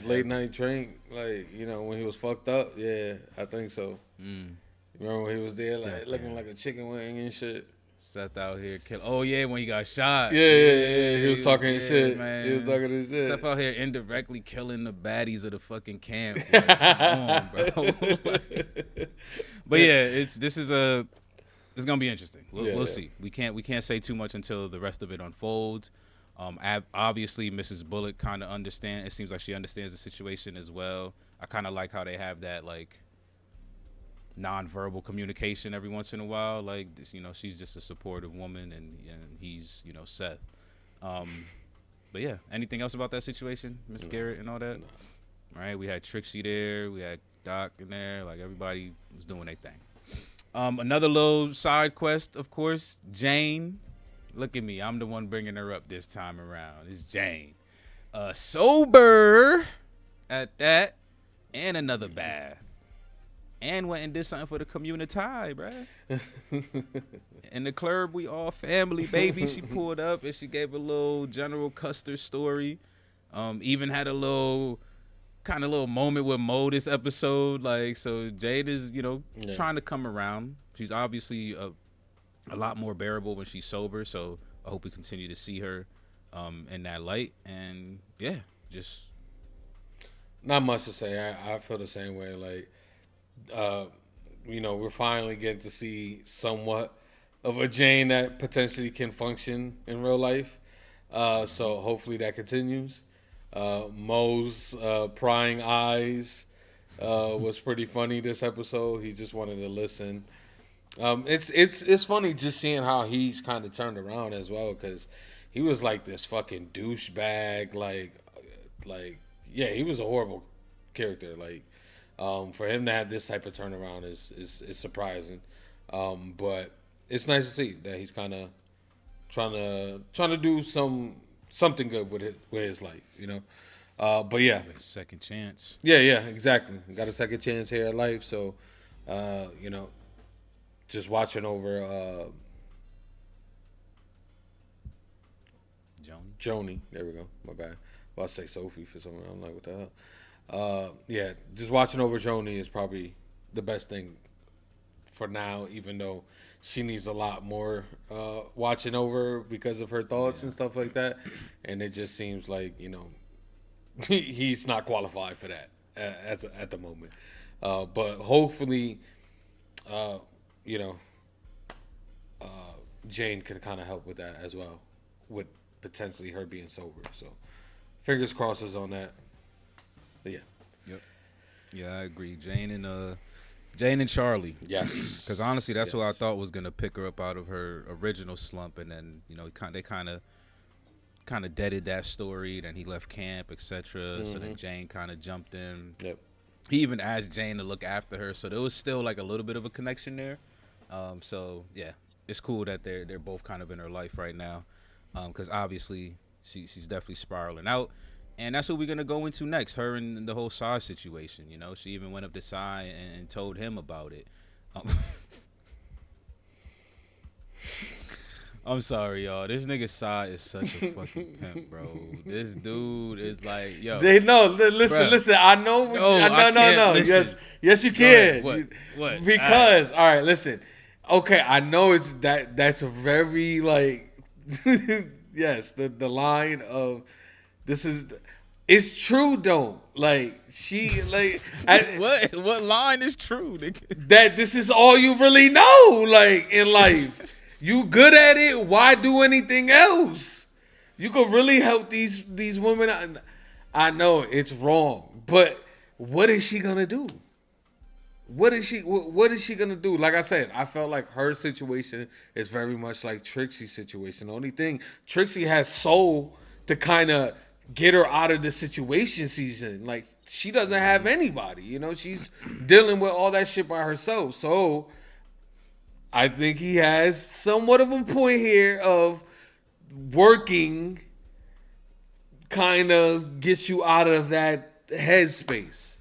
late night drink, like, you know, when he was fucked up. Yeah, I think so. Remember when he was there, like, looking like a chicken wing and shit. Seth out here kill. Oh yeah, when he got shot. Yeah. He was talking shit. Man. He was talking his shit. Seth out here indirectly killing the baddies of the fucking camp. Like, come on, bro. But yeah, it's gonna be interesting. We'll see. We can't say too much until the rest of it unfolds. Obviously, Mrs. Bullock kind of understands. It seems like she understands the situation as well. I kind of like how they have that, like, non-verbal communication every once in a while. Like, this, you know, she's just a supportive woman, and he's, you know, Seth. But yeah, anything else about that situation, Miss Garrett and all that? All right, we had Trixie there, we had Doc in there. Like, everybody was doing their thing. Another little side quest, of course, Jane. Look at me, I'm the one bringing her up this time around. It's Jane. sober at that, and another bath, and went and did something for the community, bruh. In the club, we all family, baby. She pulled up and she gave a little General Custer story. Even had a little moment with Mo this episode. Like, so Jade is, trying to come around. She's obviously a lot more bearable when she's sober. So I hope we continue to see her in that light. And yeah, just not much to say. I feel the same way. Like, we're finally getting to see somewhat of a Jane that potentially can function in real life. So hopefully that continues. Mo's prying eyes was pretty funny this episode. He just wanted to listen. It's funny just seeing how he's kind of turned around as well, because he was like this fucking douchebag. Like yeah, he was a horrible character. Like for him to have this type of turnaround is surprising. But it's nice to see that he's kind of trying to do something good with his life, But yeah, second chance. Yeah, exactly. Got a second chance here at life, so just watching over Joni. There we go. My bad. Well, I say Sophie for some reason. I'm like, what the hell? Yeah, just watching over Joni is probably the best thing for now, even though she needs a lot more watching over because of her thoughts and stuff like that. And it just seems like, he's not qualified for that at the moment. But hopefully, Jane can kind of help with that as well, with potentially her being sober. So fingers crosses on that. But yeah. Yep. Yeah, I agree. Jane and Charlie. Yes. Because honestly, that's who I thought was gonna pick her up out of her original slump, and then they kind of deaded that story. Then he left camp, etc. Mm-hmm. So then Jane kind of jumped in. Yep. He even asked Jane to look after her, so there was still like a little bit of a connection there. So yeah, it's cool that they're both kind of in her life right now, because obviously she's definitely spiraling out. And that's what we're going to go into next, her and the whole Sai situation. She even went up to Sai and told him about it. I'm sorry, y'all. This nigga Sai is such a fucking pimp, bro. This dude is like, yo. Listen. I know. No. Yes, you can. What? Because, all right, listen. Okay, I know it's that's a very, like, yes, the line of, this is... It's true though. Like she like what line is true? Nigga? That this is all you really know. Like in life, you good at it. Why do anything else? You could really help these women. I know it's wrong, but what is she gonna do? What is she gonna do? Like I said, I felt like her situation is very much like Trixie's situation. The only thing, Trixie has soul to kind of get her out of the situation season. Like, she doesn't have anybody, she's dealing with all that shit by herself. So I think he has somewhat of a point here of working kind of gets you out of that headspace.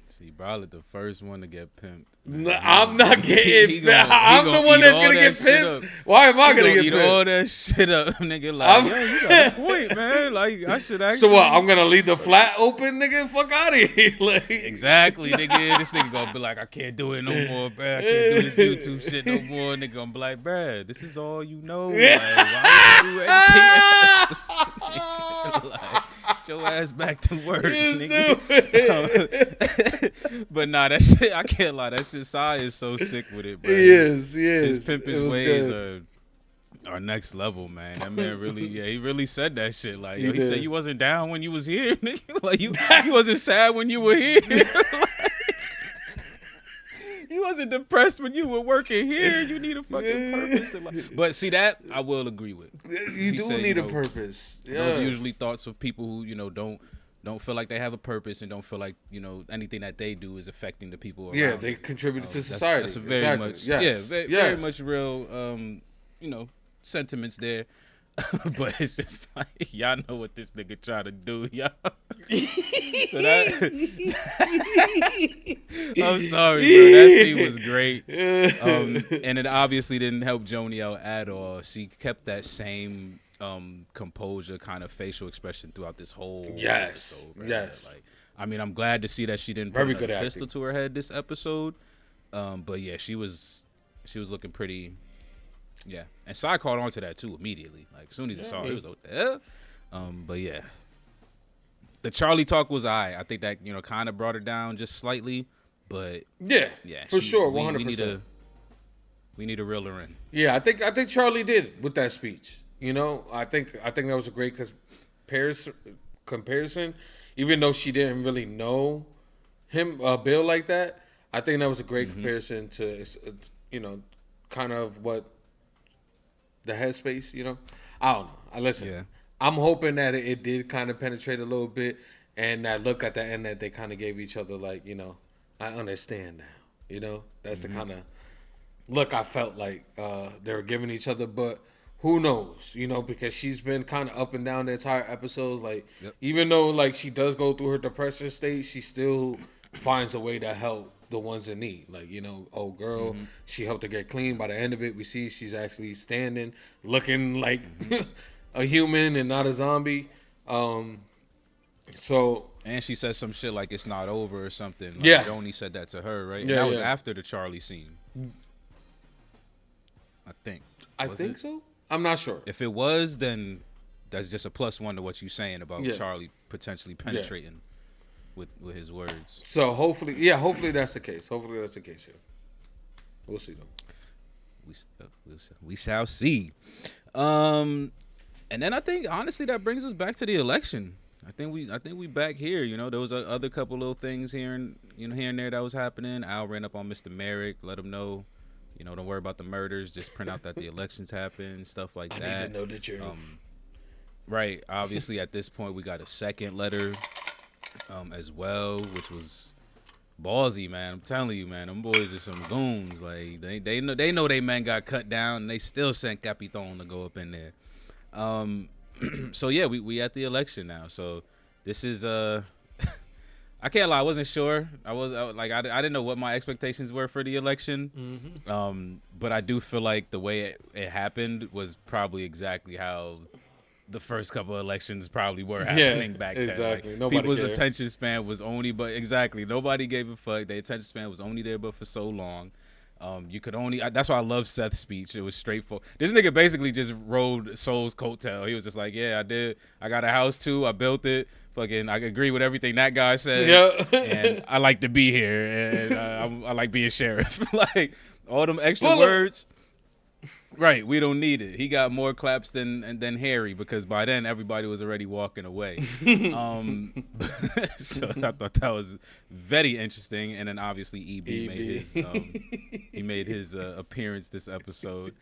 See, probably the first one to get pimped. No, I'm not getting pimped. I'm the one that's going to get pimped. Why am I going to get pimped? All that shit up, nigga. Like, yo, you got a point, man. Like, I should actually... So what, I'm going to leave the flat open, nigga? Fuck out of here. Like... Exactly, nigga. This nigga going to be like, I can't do it no more, bruh. I can't do this YouTube shit no more. Nigga going to be like, bruh, this is all you know. Like, why would you do anything else? Like, get your ass back to work, nigga. But nah, that shit, I can't lie. That shit, Sai is so sick with it, bro. He is. His pimpish ways are next level, man. That man really, he really said that shit. Like, he said you wasn't down when you was here, nigga. Like, you wasn't sad when you were here. You wasn't depressed when you were working here. You need a fucking purpose in life. But see, that I will agree with. You do need a purpose. Yeah. Those are usually thoughts of people who, don't feel like they have a purpose and don't feel like, anything that they do is affecting the people around. Yeah, they contribute to society. That's a very much, very much real, sentiments there. But it's just like, y'all know what this nigga try to do, y'all. So that, I'm sorry, bro. That scene was great. And it obviously didn't help Joni out at all. She kept that same composure, kind of facial expression throughout this whole episode. Right? Yes. Like, I mean, I'm glad to see that she didn't put Very another good pistol acting. to her head this episode. But yeah, she was looking pretty. Yeah, and Sai caught on to that too immediately. Like as soon as he saw it, he was like, but yeah, the Charlie talk was I think that kind of brought her down just slightly, but yeah, for sure, 100%. We need to reel her in. Yeah, I think Charlie did with that speech. I think that was a great comparison. Even though she didn't really know him, Bill, like that, I think that was a great comparison to kind of what the headspace. I don't know. Listen, Yeah. I'm hoping that it did kind of penetrate a little bit, and that look at the end that they kind of gave each other, like, I understand now. That's the kind of look I felt like they were giving each other. But who knows? Because she's been kind of up and down the entire episodes. Like, even though like she does go through her depression state, she still finds a way to help the ones in need. Like, old girl, she helped her get clean. By the end of it, we see she's actually standing, looking like a human and not a zombie. So, and she said some shit like it's not over or something. Like yeah, Joni said that to her, right? Yeah, and that was after the Charlie scene. I think. I think so. I'm not sure. If it was, then that's just a +1 to what you're saying about Charlie potentially penetrating with his words. So hopefully that's the case. Hopefully that's the case here. We'll see though. We shall see. And then I think honestly that brings us back to the election. I think we back here. There was a other couple little things here and there that was happening. Al ran up on Mr. Merrick, let him know, don't worry about the murders. Just print out that the elections happen, stuff like that. I need to know the truth. Right. Obviously, at this point, we got a second letter as well, which was ballsy, man. I'm telling you, man. Them boys are some goons. Like they know they men got cut down, and they still sent Capiton to go up in there. So yeah, we at the election now. So this is I can't lie, I wasn't sure. I didn't know what my expectations were for the election. But I do feel like the way it happened was probably exactly how the first couple of elections probably were happening back then. Exactly. Like, people's attention span was only nobody gave a fuck. Their attention span was only there but for so long. You could only that's why I love Seth's speech. It was straightforward. This nigga basically just rode Soul's coattail. He was just like, yeah, I did. I got a house too. I built it. Fucking, I agree with everything that guy said. Yeah. And I like to be here. And I like being sheriff. Like, all them extra words. Right, we don't need it. He got more claps than Harry because by then everybody was already walking away. So I thought that was very interesting. And then obviously made his appearance this episode.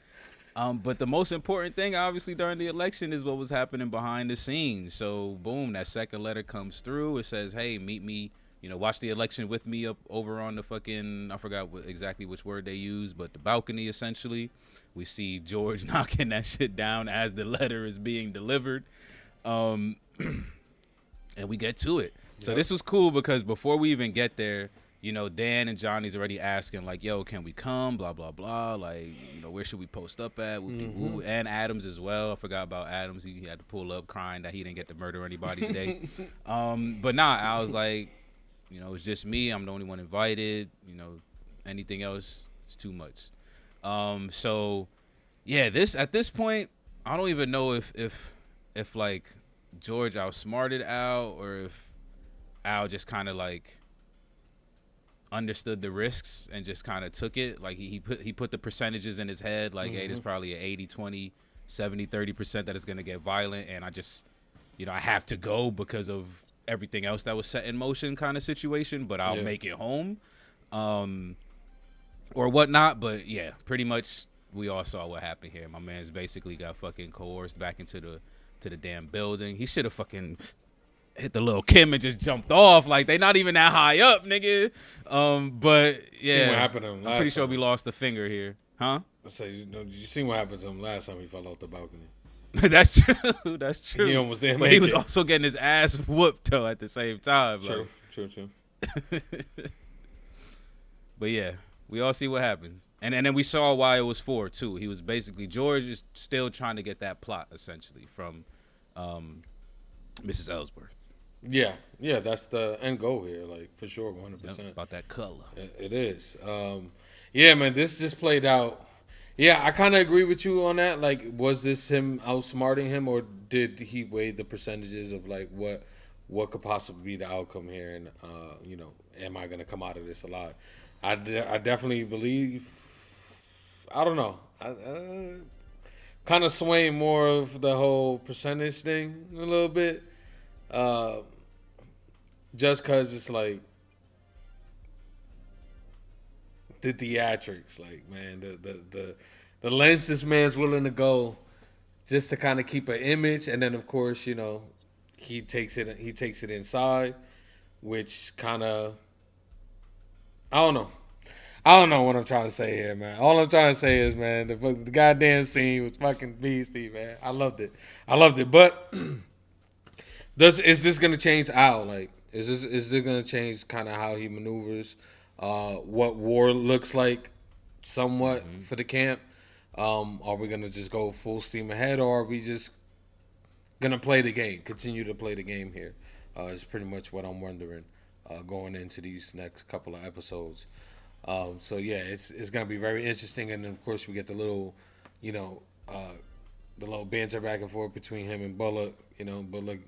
But the most important thing, obviously, during the election is what was happening behind the scenes. So, boom, that second letter comes through. It says, hey, meet me, watch the election with me up over on the fucking, I forgot exactly which word they used, but the balcony, essentially. We see George knocking that shit down as the letter is being delivered. And we get to it. So this was cool because before we even get there, Dan and Johnny's already asking, like, yo, can we come? Blah, blah, blah. Like, where should we post up at? And Adams as well. I forgot about Adams. He had to pull up crying that he didn't get to murder anybody today. But nah, I was like, it's just me. I'm the only one invited. Anything else is too much. So, yeah, at this point, I don't even know if like, George outsmarted Al or if Al just kind of, like, understood the risks and just kind of took it. Like he put the percentages in his head, like, hey, there's probably an 80-20, 70-30% that is going to get violent, and I just, I have to go because of everything else that was set in motion kind of situation, but I'll make it home or whatnot. But yeah, pretty much we all saw what happened here. My man's basically got fucking coerced back into the damn building. He should have fucking hit the little Kim and just jumped off. Like, they not even that high up, nigga. But yeah, what happened to him I'm pretty sure time. we lost the finger here, huh? I say, you seen what happened to him last time he fell off the balcony? That's true. That's true. He almost didn't but make he was it. also getting his ass whooped though at the same time. True, like. true. But yeah, we all see what happens, and then we saw why it was for too. He was basically George is still trying to get that plot essentially from Mrs. Ellsworth. Yeah, that's the end goal here, like for sure, 100%. Yep, about that color. It is. Yeah, man, this just played out. Yeah, I kind of agree with you on that. Like, was this him outsmarting him, or did he weigh the percentages of like what could possibly be the outcome here, and am I gonna come out of this alive? I definitely believe. I don't know. I kind of swaying more of the whole percentage thing a little bit. Just cause it's like the theatrics, like man, the lengths this man's willing to go just to kind of keep an image, and then of course he takes it inside, which kind of I don't know what I'm trying to say here, man. All I'm trying to say is, man, the goddamn scene was fucking beastie, man. I loved it, but. Is this gonna change Al? Like, is this gonna change kind of how he maneuvers? What war looks like, somewhat for the camp? Are we gonna just go full steam ahead, or are we just gonna play the game, continue to play the game here? Is pretty much what I'm wondering going into these next couple of episodes. So yeah, it's gonna be very interesting, and then of course we get the little, the little banter back and forth between him and Bullock. Bullock.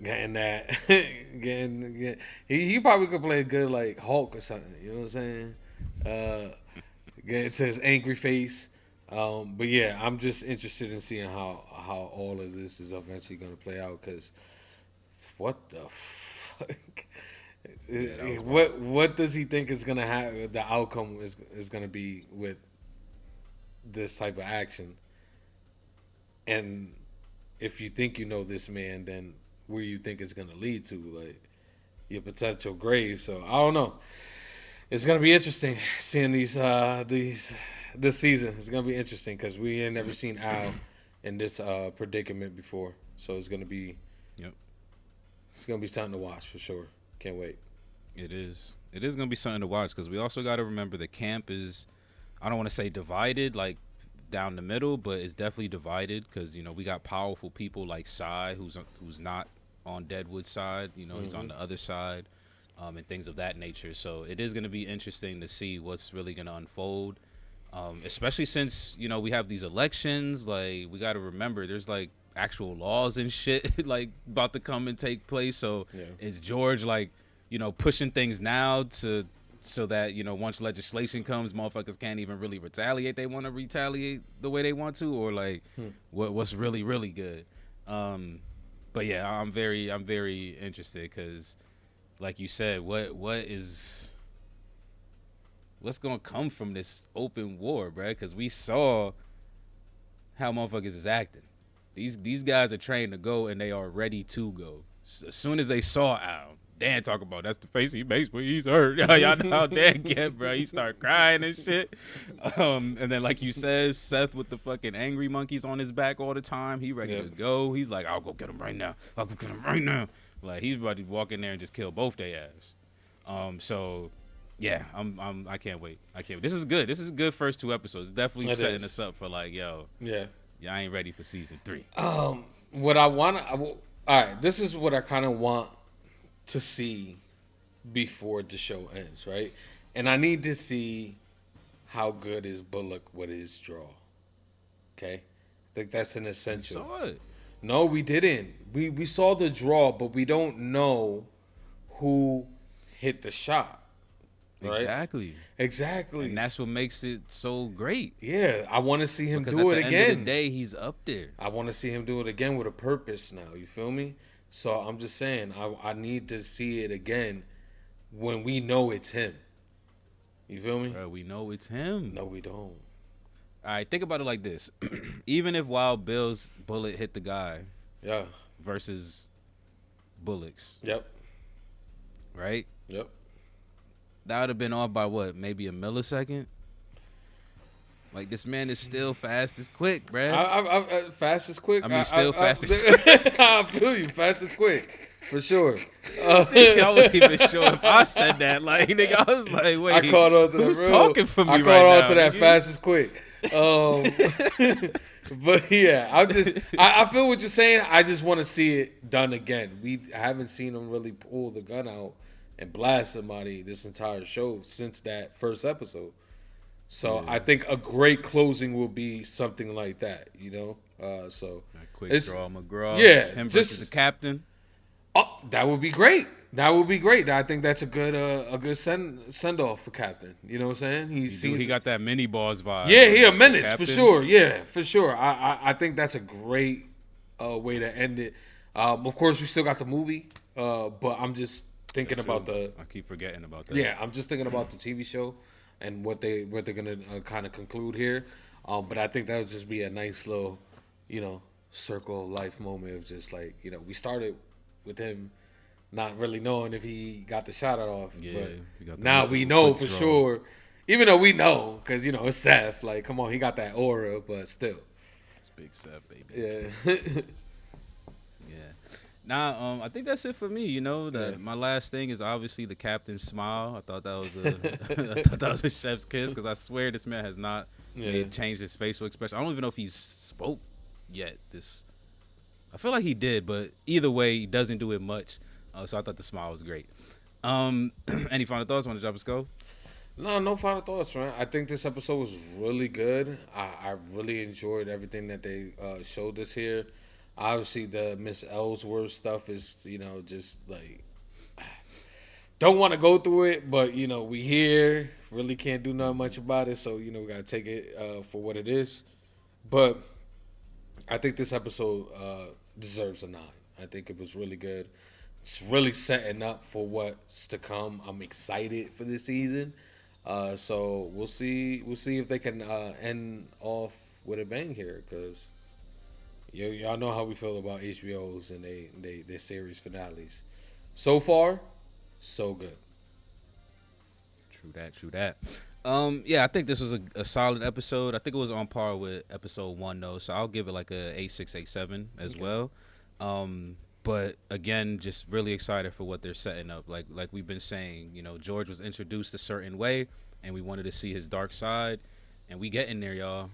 Getting that, he probably could play a good like Hulk or something. You know what I'm saying? Get into his angry face. But yeah, I'm just interested in seeing how all of this is eventually going to play out. Because what the fuck? What does he think is going to happen? The outcome is going to be with this type of action. And if you think you know this man, then where you think it's gonna lead to, like your potential grave. So I don't know. It's gonna be interesting seeing this season. It's gonna be interesting because we ain't never seen Al in this predicament before. So it's gonna be, it's gonna be something to watch for sure. Can't wait. It is gonna be something to watch because we also got to remember the camp is, I don't want to say divided like down the middle, but it's definitely divided because we got powerful people like Cy who's not on Deadwood's side, he's on the other side, and things of that nature. So it is going to be interesting to see what's really going to unfold, especially since we have these elections. Like we got to remember there's like actual laws and shit like about to come and take place. So is George like pushing things now so that once legislation comes, motherfuckers can't even really retaliate? They want to retaliate the way they want to, or like what's really really good. But yeah, I'm very interested because, like you said, what's gonna come from this open war, bruh? Because we saw how motherfuckers is acting. These guys are trained to go and they are ready to go. As soon as they saw Al, Dan talk about that's the face he makes when he's hurt. Y'all know how Dan get, bro. He start crying and shit. And then like you said, Seth with the fucking angry monkeys on his back all the time. He ready to go. He's like, I'll go get him right now. Like he's about to walk in there and just kill both their ass. So yeah, I can't wait. This is good. This is good first 2 episodes. Definitely setting us up for like, I ain't ready for season 3. What I want to, all right, this is what I kind of want to see before the show ends, right? And I need to see how good is Bullock with his draw. Okay? I think that's an essential. You saw it. No, we didn't. We saw the draw, but we don't know who hit the shot. Right? Exactly. And that's what makes it so great. Yeah, I want to see him because do at it the again. End of the day, he's up there. I want to see him do it again with a purpose now. You feel me? So I'm just saying, I need to see it again when we know it's him. You feel me? Bro, we know it's him. No, we don't. All right, think about it like this. Even if Wild Bill's bullet hit the guy, versus Bullock's. Right? That would have been off by what? Maybe a millisecond? Like, this man is still fast as quick, bruh. Fast as quick. I mean, still fast as quick. I feel you. Fast as quick. For sure. I wasn't even sure if I said that. Like, nigga, I was like, wait, I caught on to who's the talking for me I right caught on now, to that nigga? fast as quick. But yeah, I feel what you're saying. I just want to see it done again. I haven't seen him really pull the gun out and blast somebody this entire show since that first episode. So I think a great closing will be something like that, you know. So quick draw McGraw. Yeah, Him versus the captain. Oh, that would be great. That would be great. I think that's a good send off for Captain. You know what I'm saying? He got that mini boss vibe. Yeah, he a menace for Captain. sure. Yeah, for sure. I think that's a great way to end it. Of course, we still got the movie, but I'm just thinking about I keep forgetting about that. Yeah, I'm just thinking about the TV show and what they're gonna kind of conclude here. But I think that would just be a nice little, circle of life moment of just like, we started with him not really knowing if he got the shot off. Yeah, but now we know for sure. Even though we know, because it's Seth. Like, come on, he got that aura, but still, it's big Seth, baby. Yeah. Yeah. Nah, I think that's it for me. My last thing is obviously the captain's smile. I thought that was a chef's kiss, because I swear this man has not changed his facial expression. I don't even know if he's spoke yet. I feel like he did, but either way, he doesn't do it much. So I thought the smile was great. Any final thoughts? Want to drop a score? No final thoughts, man. I think this episode was really good. I really enjoyed everything that they showed us here. Obviously, the Miss Ellsworth stuff is, just like, don't want to go through it, but, we here. Really can't do nothing much about it, so, we got to take it for what it is. But I think this episode deserves a 9. I think it was really good. It's really setting up for what's to come. I'm excited for this season. So we'll see if they can end off with a bang here, because y'all know how we feel about HBO's and their series finales. So far, so good. True that. Yeah, I think this was a solid episode. I think it was on par with episode 1 though, so I'll give it like a 8.6, 8.7 as well. But again, just really excited for what they're setting up. Like we've been saying, George was introduced a certain way, and we wanted to see his dark side, and we getting there, y'all.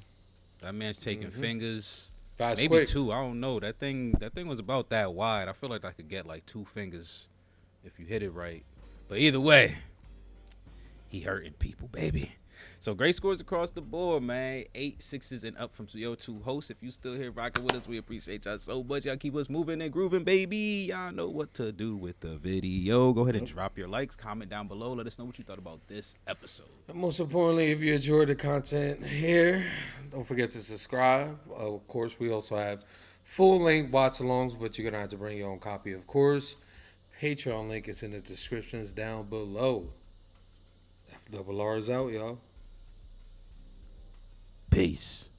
That man's taking fingers, fast, maybe quick. 2. I don't know. That thing was about that wide. I feel like I could get like 2 fingers if you hit it right. But either way, he hurting people, baby. So great scores across the board, man. 8 6s and up from your 2 hosts. If you still here rocking with us, we appreciate y'all so much. Y'all keep us moving and grooving, baby. Y'all know what to do with the video. Go ahead and drop your likes, comment down below. Let us know what you thought about this episode. And most importantly, if you enjoyed the content here, don't forget to subscribe. Of course, we also have full-length watch-alongs, but you're going to have to bring your own copy, of course. Patreon link is in the descriptions down below. FRR is out, y'all. Peace.